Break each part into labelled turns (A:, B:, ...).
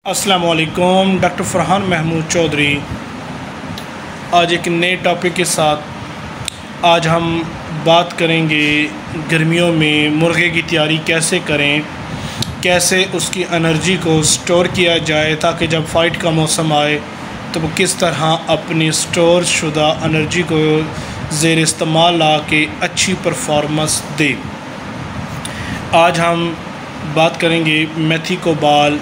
A: अस्सलामुअलैकुम, डॉक्टर फरहान महमूद चौधरी आज एक नए टॉपिक के साथ। आज हम बात करेंगे गर्मियों में मुर्गे की तैयारी कैसे करें, कैसे उसकी एनर्जी को स्टोर किया जाए ताकि जब फ़ाइट का मौसम आए तो वो किस तरह अपनी स्टोर शुदा एनर्जी को ज़ेर इस्तेमाल ला के अच्छी परफॉर्मेंस दे। आज हम बात करेंगे मेथी को बाल,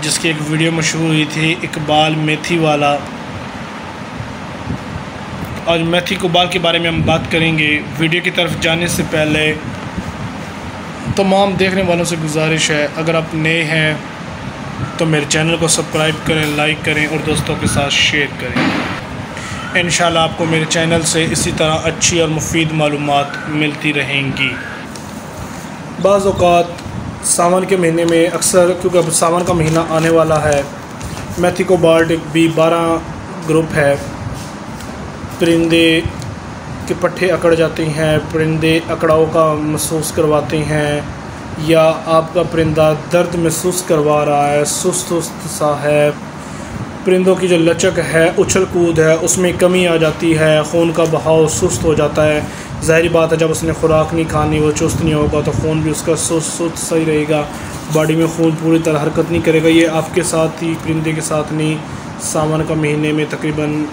A: जिसकी एक वीडियो मशहूर हुई थी, इकबाल मेथी वाला। आज मेथी को बाल के बारे में हम बात करेंगे। वीडियो की तरफ जाने से पहले तमाम देखने वालों से गुजारिश है, अगर आप नए हैं तो मेरे चैनल को सब्सक्राइब करें, लाइक करें और दोस्तों के साथ शेयर करें। इंशाल्लाह आपको मेरे चैनल से इसी तरह अच्छी और मुफीद मालूमात मिलती रहेंगी। बाज़ औक़ात सावन के महीने में अक्सर, क्योंकि अब सावन का महीना आने वाला है, मेथी को बाल भी 12 ग्रुप है। परिंदे के पट्टे अकड़ जाते हैं, परिंदे अकड़ाव का महसूस करवाते हैं, या आपका परिंदा दर्द महसूस करवा रहा है, सुस्त सा है, परिंदों की जो लचक है, उछल कूद है, उसमें कमी आ जाती है, खून का बहाव सुस्त हो जाता है। ज़ाहिर बात है, जब उसने खुराक नहीं खानी, वो चुस्त नहीं होगा तो खून भी उसका सुस्त सही रहेगा, बॉडी में खून पूरी तरह हरकत नहीं करेगा। ये आपके साथ ही, परिंदे के साथ नहीं, सावन का महीने में तकरीबन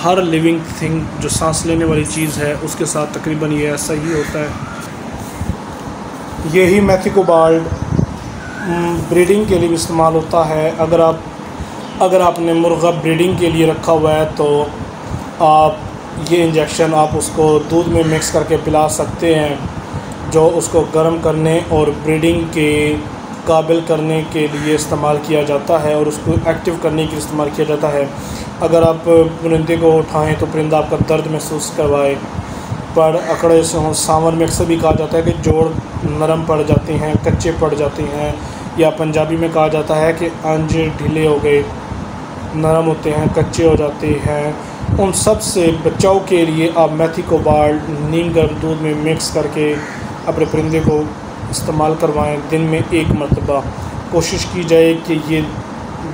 A: हर लिविंग थिंग जो सांस लेने वाली चीज़ है उसके साथ तकरीबन ये ऐसा ही होता है। यही मेथी को बाल ब्रीडिंग के लिए भी इस्तेमाल होता है। अगर आपने मुर्गा ब्रीडिंग के लिए रखा हुआ है तो आप ये इंजेक्शन आप उसको दूध में मिक्स करके पिला सकते हैं, जो उसको गर्म करने और ब्रीडिंग के काबिल करने के लिए इस्तेमाल किया जाता है और उसको एक्टिव करने के लिए इस्तेमाल किया जाता है। अगर आप परिंदे को उठाएं तो परिंदा आपका दर्द महसूस करवाए, पर अकड़े से हों, सावन में अक्सर भी कहा जाता है कि जोड़ नरम पड़ जाते हैं, कच्चे पड़ जाते हैं, या पंजाबी में कहा जाता है कि अंजे ढीले हो गए, नरम होते हैं, कच्चे हो जाते हैं। उन सब से बचाव के लिए आप मेथी को बाल नीम गर्म दूध में मिक्स करके अपने परिंदे को इस्तेमाल करवाएं। दिन में 1 मरतबा कोशिश की जाए कि ये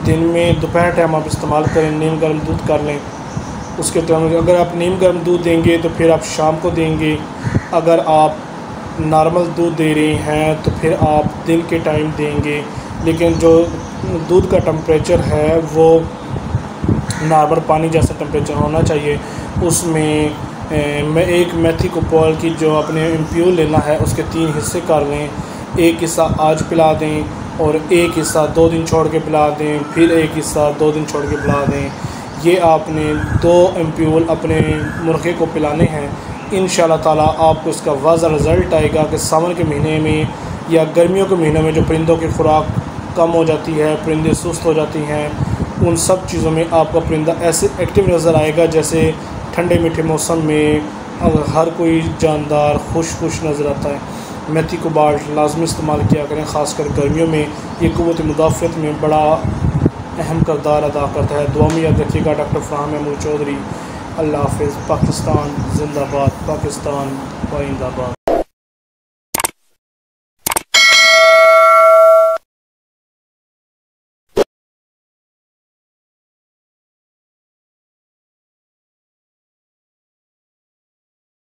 A: दिन में दोपहर टाइम आप इस्तेमाल करें, नीम गर्म दूध कर लें। उसके टाइम अगर आप नीम गर्म दूध देंगे तो फिर आप शाम को देंगे। अगर आप नॉर्मल दूध दे रहे हैं तो फिर आप दिन के टाइम देंगे। लेकिन जो दूध का टेम्परेचर है वो नॉर्मल पानी जैसा टेम्परेचर होना चाहिए। उसमें मैं एक मेथी को बाल की जो अपने इम्प्यूल लेना है उसके 3 हिस्से कर लें। एक हिस्सा आज पिला दें और एक हिस्सा 2 दिन छोड़ के पिला दें, फिर एक हिस्सा 2 दिन छोड़ के पिला दें। ये आपने 2 इम्प्यूल अपने मुर्गे को पिलाने हैं। इंशाल्लाह ताला आपको इसका वाज़ह रिज़ल्ट आएगा कि सावन के महीने में या गर्मियों के महीनों में जो परिंदों की खुराक कम हो जाती है, परिंदे सुस्त हो जाती हैं, उन सब चीज़ों में आपका परिंदा ऐसे एक्टिव नज़र आएगा जैसे ठंडे मीठे मौसम में हर कोई जानदार खुश नज़र आता है। मेथी को बाल लाजमी इस्तेमाल किया करें, ख़ासकर गर्मियों में। ये क़ुव्वत मुदाफ़अत में बड़ा अहम किरदार अदा करता है। दुआ में याद रखिएगा। डॉक्टर फरहान महमूद चौधरी। अल्लाह हाफ़िज़। पाकिस्तान ज़िंदाबाद, पाकिस्तान जिंदाबाद।